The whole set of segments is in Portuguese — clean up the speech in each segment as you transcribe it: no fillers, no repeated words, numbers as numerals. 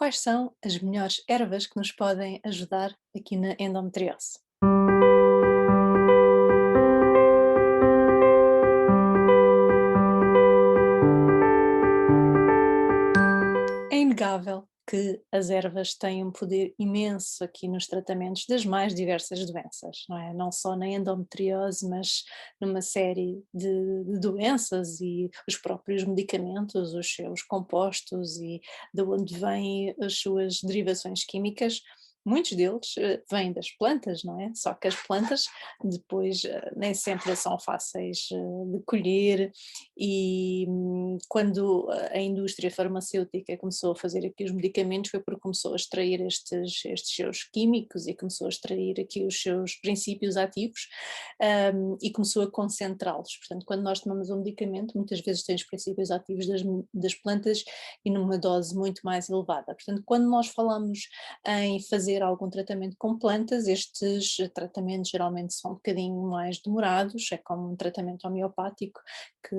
Quais são as melhores ervas que nos podem ajudar aqui na endometriose? É inegável que as ervas têm um poder imenso aqui nos tratamentos das mais diversas doenças, não é? Não só na endometriose, mas numa série de doenças e os próprios medicamentos, os seus compostos e de onde vêm as suas derivações químicas. Muitos deles vêm das plantas, não é? Só que as plantas depois nem sempre são fáceis de colher e quando a indústria farmacêutica começou a fazer aqui os medicamentos foi porque começou a extrair estes seus químicos e começou a extrair aqui os seus princípios ativos, e começou a concentrá-los. Portanto, quando nós tomamos um medicamento, muitas vezes tem os princípios ativos das plantas e numa dose muito mais elevada. Portanto, quando nós falamos em fazer algum tratamento com plantas, estes tratamentos geralmente são um bocadinho mais demorados, é como um tratamento homeopático que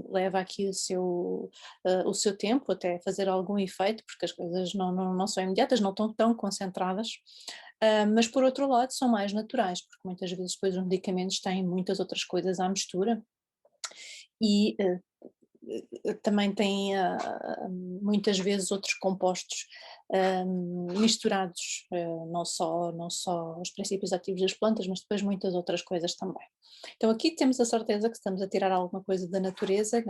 leva aqui o seu tempo até fazer algum efeito, porque as coisas não são imediatas, não estão tão concentradas, mas por outro lado são mais naturais, porque muitas vezes depois os medicamentos têm muitas outras coisas à mistura e também têm muitas vezes outros compostos misturados, não só os princípios ativos das plantas, mas depois muitas outras coisas também. Então aqui temos a certeza que estamos a tirar alguma coisa da natureza,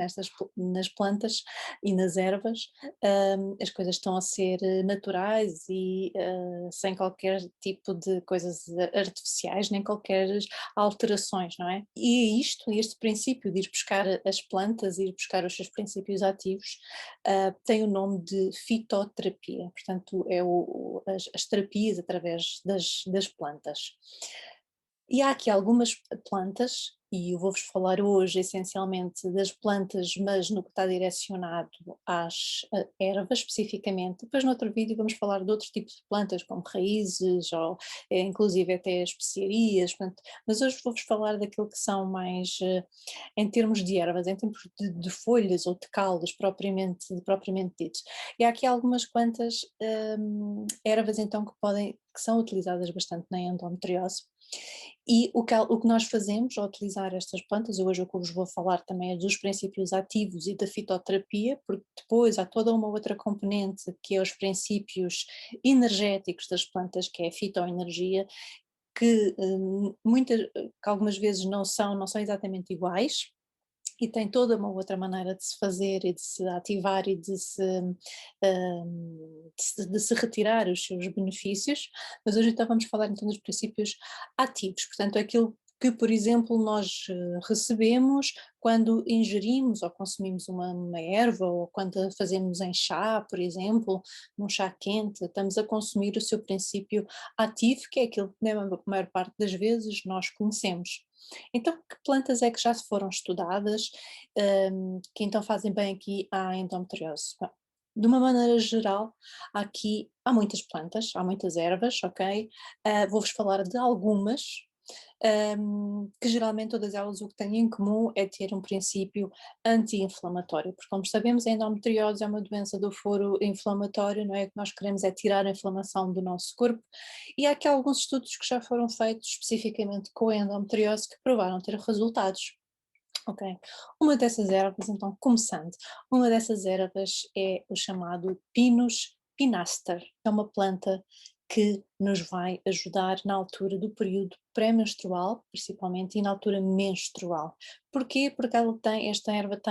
nas plantas e nas ervas, as coisas estão a ser naturais e sem qualquer tipo de coisas artificiais, nem qualquer alterações, não é? E este princípio de ir buscar as plantas, ir buscar os seus princípios ativos, tem o nome de fitoterapia, portanto é as terapias através das plantas. E há aqui algumas plantas, e eu vou-vos falar hoje essencialmente das plantas, mas no que está direcionado às ervas especificamente. Depois no outro vídeo vamos falar de outros tipos de plantas, como raízes ou inclusive até especiarias, portanto, mas hoje vou-vos falar daquilo que são mais em termos de ervas, em termos de folhas ou de caules propriamente ditos. E há aqui algumas quantas ervas então que são utilizadas bastante na endometriose. E o que nós fazemos ao utilizar estas plantas, hoje o que eu vos vou falar também é dos princípios ativos e da fitoterapia, porque depois há toda uma outra componente que é os princípios energéticos das plantas, que é a fitoenergia, que, que algumas vezes não são exatamente iguais, e tem toda uma outra maneira de se fazer e de se ativar e de se retirar os seus benefícios, mas hoje então vamos falar então dos princípios ativos, portanto aquilo que, por exemplo, nós recebemos quando ingerimos ou consumimos uma erva ou quando fazemos em chá, por exemplo, num chá quente, estamos a consumir o seu princípio ativo, que é aquilo que na maior parte das vezes nós conhecemos. Então, que plantas é que já se foram estudadas, que então fazem bem aqui à endometriose? Bom, de uma maneira geral, há muitas plantas, há muitas ervas, ok? Vou-vos falar de algumas, que geralmente todas elas o que têm em comum é ter um princípio anti-inflamatório, porque como sabemos a endometriose é uma doença do foro inflamatório, não é? O que nós queremos é tirar a inflamação do nosso corpo, e há aqui alguns estudos que já foram feitos especificamente com a endometriose que provaram ter resultados. Ok, uma dessas ervas, então começando, uma dessas ervas é o chamado Pinus pinaster, é uma planta que nos vai ajudar na altura do período pré-menstrual, principalmente, e na altura menstrual. Porquê? Porque esta erva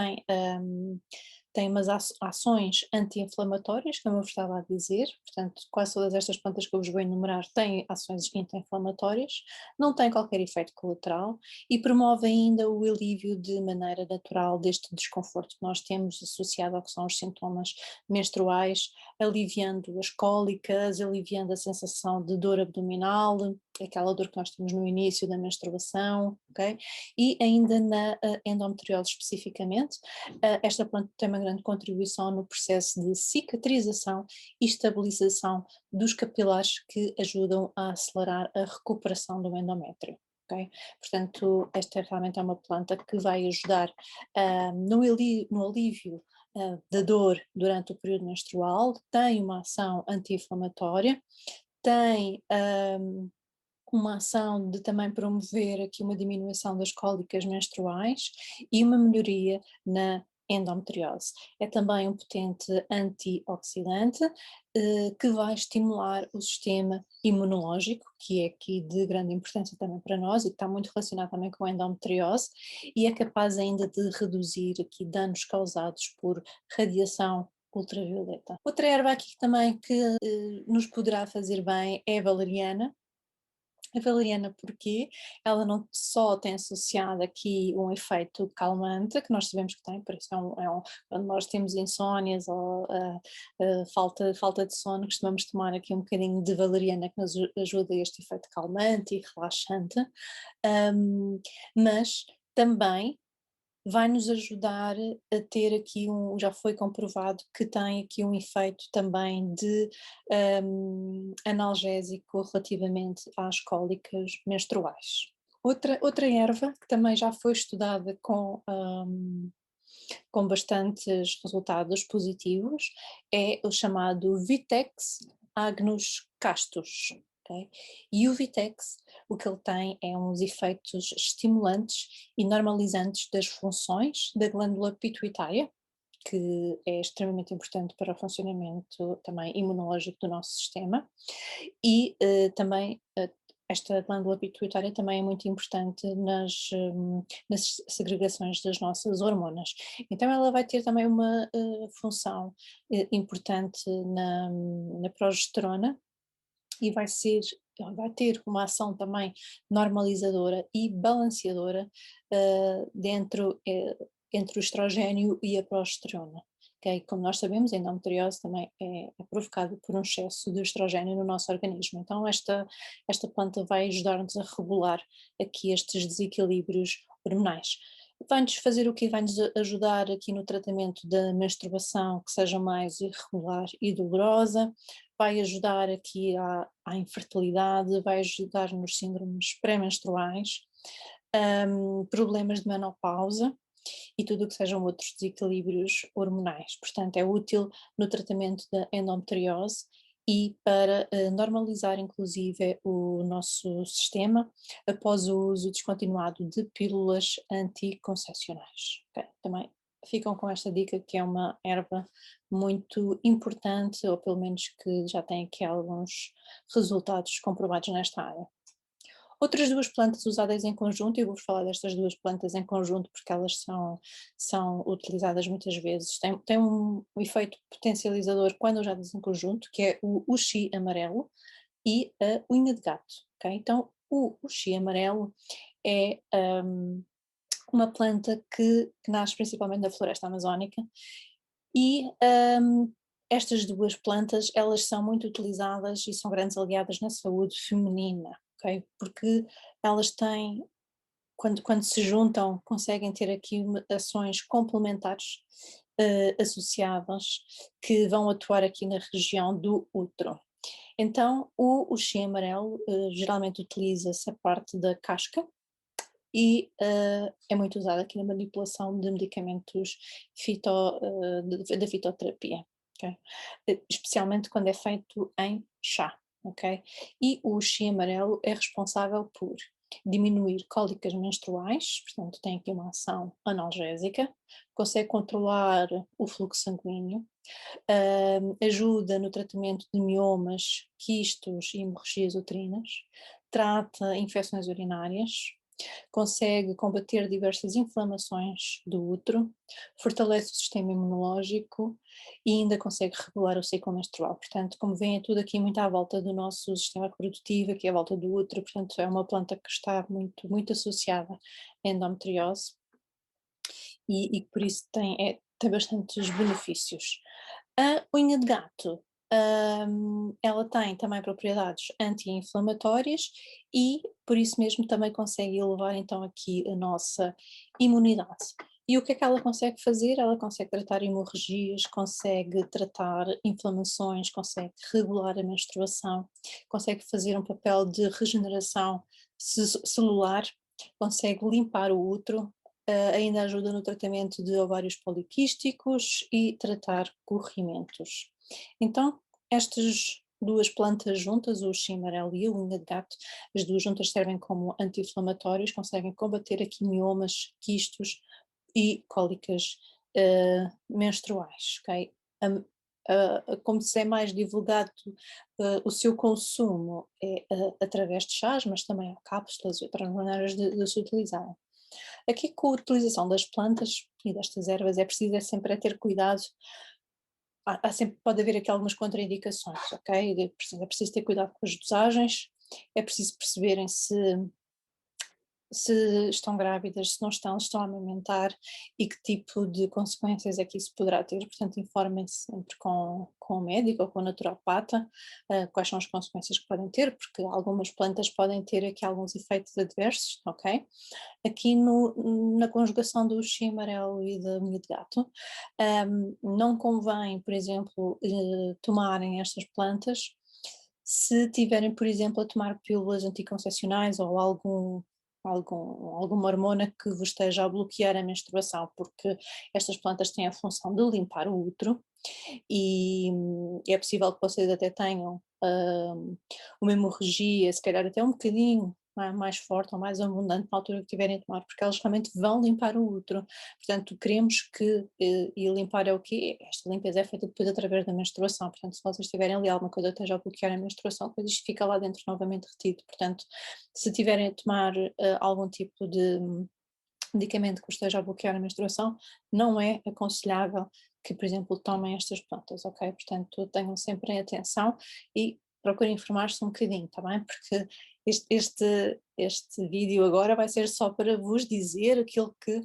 tem umas ações anti-inflamatórias, como eu vos estava a dizer, portanto, quase todas estas plantas que eu vos vou enumerar têm ações anti-inflamatórias, não tem qualquer efeito colateral e promove ainda o alívio de maneira natural deste desconforto que nós temos associado ao que são os sintomas menstruais, aliviando as cólicas, aliviando a sensação de dor abdominal, aquela dor que nós temos no início da menstruação, ok? E ainda na endometriose especificamente, esta planta tem uma grande contribuição no processo de cicatrização e estabilização dos capilares que ajudam a acelerar a recuperação do endométrio. Okay? Portanto, esta realmente é uma planta que vai ajudar no alívio da dor durante o período menstrual, tem uma ação anti-inflamatória, tem uma ação de também promover aqui uma diminuição das cólicas menstruais e uma melhoria na endometriose. É também um potente antioxidante que vai estimular o sistema imunológico, que é aqui de grande importância também para nós e que está muito relacionado também com a endometriose, e é capaz ainda de reduzir aqui danos causados por radiação ultravioleta. Outra erva aqui também que nos poderá fazer bem é a valeriana. A valeriana porquê? Ela não só tem associado aqui um efeito calmante, que nós sabemos que tem, por isso quando nós temos insónias ou falta de sono, costumamos tomar aqui um bocadinho de valeriana que nos ajuda a este efeito calmante e relaxante, mas também vai nos ajudar a ter aqui já foi comprovado que tem aqui um efeito também de analgésico relativamente às cólicas menstruais. Outra erva que também já foi estudada com bastantes resultados positivos é o chamado Vitex agnus castus. Okay? E o Vitex, o que ele tem é uns efeitos estimulantes e normalizantes das funções da glândula pituitária, que é extremamente importante para o funcionamento também imunológico do nosso sistema, e também esta glândula pituitária também é muito importante nas segregações das nossas hormonas. Então ela vai ter também uma função importante na progesterona e vai ter uma ação também normalizadora e balanceadora entre o estrogênio e a progesterona. Okay? Como nós sabemos, a endometriose também é provocada por um excesso de estrogênio no nosso organismo. Então esta planta vai ajudar-nos a regular aqui estes desequilíbrios hormonais. Vai-nos fazer o quê? Vai-nos ajudar aqui no tratamento da menstruação que seja mais irregular e dolorosa, vai ajudar aqui à infertilidade, vai ajudar nos síndromes pré-menstruais, problemas de menopausa e tudo o que sejam outros desequilíbrios hormonais. Portanto, é útil no tratamento da endometriose e para normalizar inclusive o nosso sistema após o uso descontinuado de pílulas anticoncepcionais. Okay? Também ficam com esta dica que é uma erva muito importante, ou pelo menos que já tem aqui alguns resultados comprovados nesta área. Outras duas plantas usadas em conjunto, eu vou-vos falar destas duas plantas em conjunto porque elas são utilizadas muitas vezes, tem um efeito potencializador quando usadas em conjunto, que é o uxi amarelo e a unha de gato, ok? Então o uxi amarelo é uma planta que nasce principalmente na floresta amazónica e estas duas plantas elas são muito utilizadas e são grandes aliadas na saúde feminina, ok? Porque elas têm, quando se juntam, conseguem ter aqui ações complementares associadas que vão atuar aqui na região do útero. Então o uxi amarelo geralmente utiliza-se a parte da casca, e é muito usado aqui na manipulação de medicamentos da fitoterapia, okay? Especialmente quando é feito em chá, ok? E o uxi amarelo é responsável por diminuir cólicas menstruais, portanto tem aqui uma ação analgésica, consegue controlar o fluxo sanguíneo, ajuda no tratamento de miomas, quistos e hemorragias uterinas, trata infecções urinárias, consegue combater diversas inflamações do útero, fortalece o sistema imunológico e ainda consegue regular o ciclo menstrual. Portanto, como veem, é tudo aqui muito à volta do nosso sistema reprodutivo, aqui à volta do útero, portanto é uma planta que está muito, muito associada à endometriose e por isso tem bastantes benefícios. A unha de gato, ela tem também propriedades anti-inflamatórias e por isso mesmo também consegue elevar então aqui a nossa imunidade. E o que é que ela consegue fazer? Ela consegue tratar hemorragias, consegue tratar inflamações, consegue regular a menstruação, consegue fazer um papel de regeneração celular, consegue limpar o útero, ainda ajuda no tratamento de ovários poliquísticos e tratar corrimentos. Então, estas duas plantas juntas, o chimarel e a unha de gato, as duas juntas servem como anti-inflamatórios, conseguem combater aqui miomas, quistos e cólicas menstruais, ok? Como se é mais divulgado o seu consumo é através de chás, mas também há cápsulas e outras maneiras de se utilizar. Aqui com a utilização das plantas e destas ervas é preciso sempre ter cuidado, sempre pode haver aqui algumas contraindicações, ok? É preciso ter cuidado com as dosagens, é preciso perceberem se estão grávidas, se não estão, se estão a amamentar e que tipo de consequências é que isso poderá ter. Portanto, informem-se sempre com o médico ou com o naturopata quais são as consequências que podem ter, porque algumas plantas podem ter aqui alguns efeitos adversos, ok? Aqui na conjugação do chimarelo e da unha de gato, não convém, por exemplo, tomarem estas plantas se tiverem, por exemplo, a tomar pílulas anticoncepcionais ou alguma hormona que vos esteja a bloquear a menstruação, porque estas plantas têm a função de limpar o útero e é possível que vocês até tenham uma hemorragia, se calhar até um bocadinho mais forte ou mais abundante na altura que tiverem a tomar, porque elas realmente vão limpar o útero. Portanto, queremos que, e limpar é o quê? Esta limpeza é feita depois através da menstruação, portanto, se vocês tiverem ali alguma coisa que esteja a bloquear a menstruação, depois isto fica lá dentro novamente retido. Portanto, se tiverem a tomar algum tipo de medicamento que esteja a bloquear a menstruação, não é aconselhável que, por exemplo, tomem estas plantas, ok? Portanto, tenham sempre em atenção e procurem informar-se um bocadinho, tá bem? Porque este vídeo agora vai ser só para vos dizer aquilo que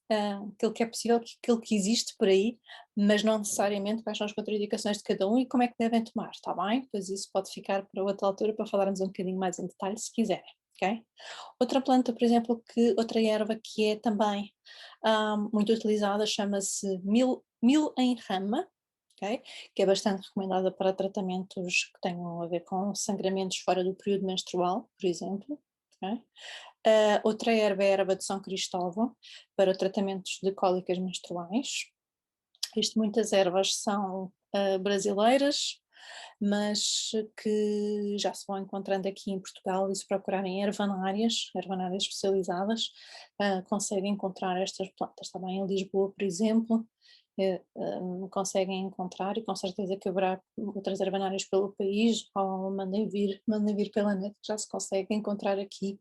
é possível, aquilo que existe por aí, mas não necessariamente quais são as contraindicações de cada um e como é que devem tomar, está bem? Pois isso pode ficar para outra altura para falarmos um bocadinho mais em detalhe se quiserem, ok? Outra planta, por exemplo, outra erva que é também muito utilizada chama-se mil em rama, okay? Que é bastante recomendada para tratamentos que tenham a ver com sangramentos fora do período menstrual, por exemplo. Okay? Outra erva é a erva de São Cristóvão, para tratamentos de cólicas menstruais. Muitas ervas são brasileiras, mas que já se vão encontrando aqui em Portugal e se procurarem ervanárias especializadas, conseguem encontrar estas plantas também em Lisboa, por exemplo, conseguem encontrar e com certeza que haverá outras ervanárias pelo país ou mandem vir pela net, já se consegue encontrar aqui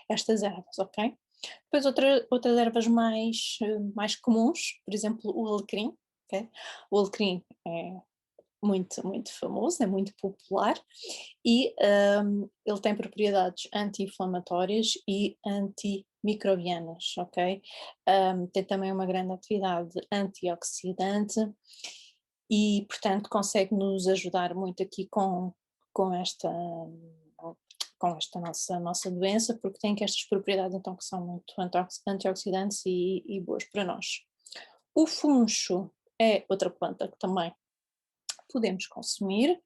estas ervas, ok? Depois outras ervas mais comuns, por exemplo o alecrim, ok? O alecrim é muito famoso, é muito popular e ele tem propriedades anti-inflamatórias e antimicrobianas, ok? Tem também uma grande atividade antioxidante e, portanto, consegue nos ajudar muito aqui com esta nossa doença, porque tem que estas propriedades então que são muito antioxidantes e boas para nós. O funcho é outra planta que também podemos consumir,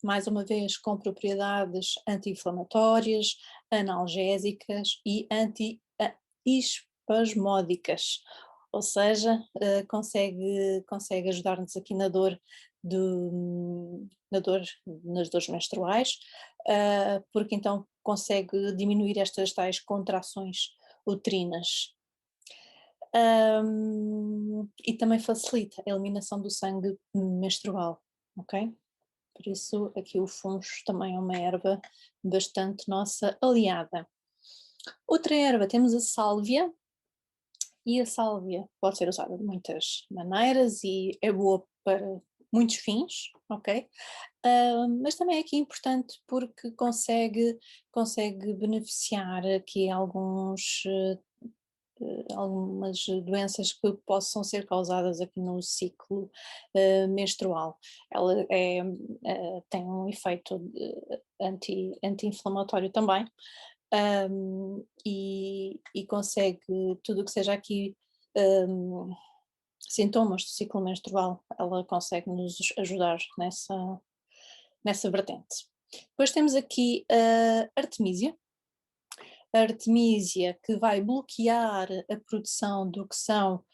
mais uma vez com propriedades anti-inflamatórias, analgésicas e anti-espasmódicas, ou seja, consegue ajudar-nos aqui nas dores menstruais, porque então consegue diminuir estas tais contrações uterinas. E também facilita a eliminação do sangue menstrual, ok? Por isso aqui o funcho também é uma erva bastante nossa aliada. Outra erva, temos a sálvia, e a sálvia pode ser usada de muitas maneiras e é boa para muitos fins, ok? Mas também é aqui importante porque consegue beneficiar aqui algumas doenças que possam ser causadas aqui no ciclo menstrual. Ela tem um efeito anti-inflamatório também, e consegue tudo o que seja aqui sintomas do ciclo menstrual, ela consegue nos ajudar nessa vertente. Depois temos aqui a artemísia. a artemisia, que vai bloquear a produção do que são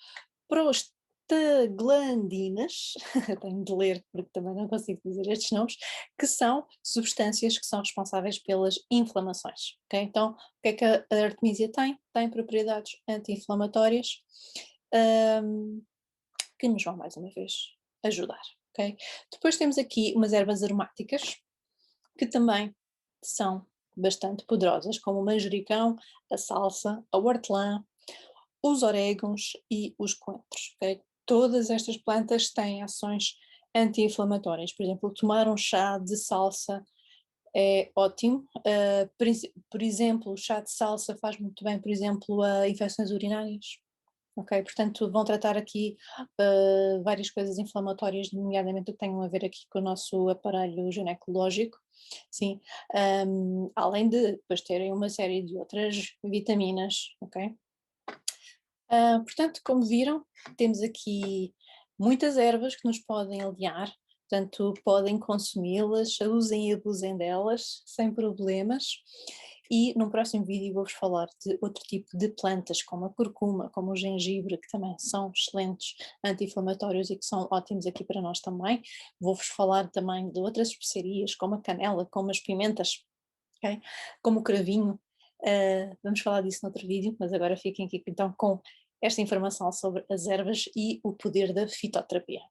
prostaglandinas, tenho de ler porque também não consigo dizer estes nomes, que são substâncias que são responsáveis pelas inflamações, ok? Então, o que é que a artemisia tem? Tem propriedades anti-inflamatórias, hum, que nos vão mais uma vez ajudar, ok? Depois temos aqui umas ervas aromáticas, que também são bastante poderosas, como o manjericão, a salsa, a hortelã, os orégãos e os coentros, ok? Todas estas plantas têm ações anti-inflamatórias. Por exemplo, tomar um chá de salsa é ótimo. Por exemplo, o chá de salsa faz muito bem, por exemplo, a infecções urinárias. Ok, portanto, vão tratar aqui várias coisas inflamatórias, nomeadamente o que tenham a ver aqui com o nosso aparelho ginecológico, sim, além de depois terem uma série de outras vitaminas, ok? Portanto, como viram, temos aqui muitas ervas que nos podem aliar, portanto, podem consumi-las, usem e abusem delas sem problemas. E num próximo vídeo vou-vos falar de outro tipo de plantas, como a curcuma, como o gengibre, que também são excelentes anti-inflamatórios e que são ótimos aqui para nós também. Vou-vos falar também de outras especiarias, como a canela, como as pimentas, ok? Como o cravinho. Vamos falar disso noutro vídeo, mas agora fiquem aqui então com esta informação sobre as ervas e o poder da fitoterapia.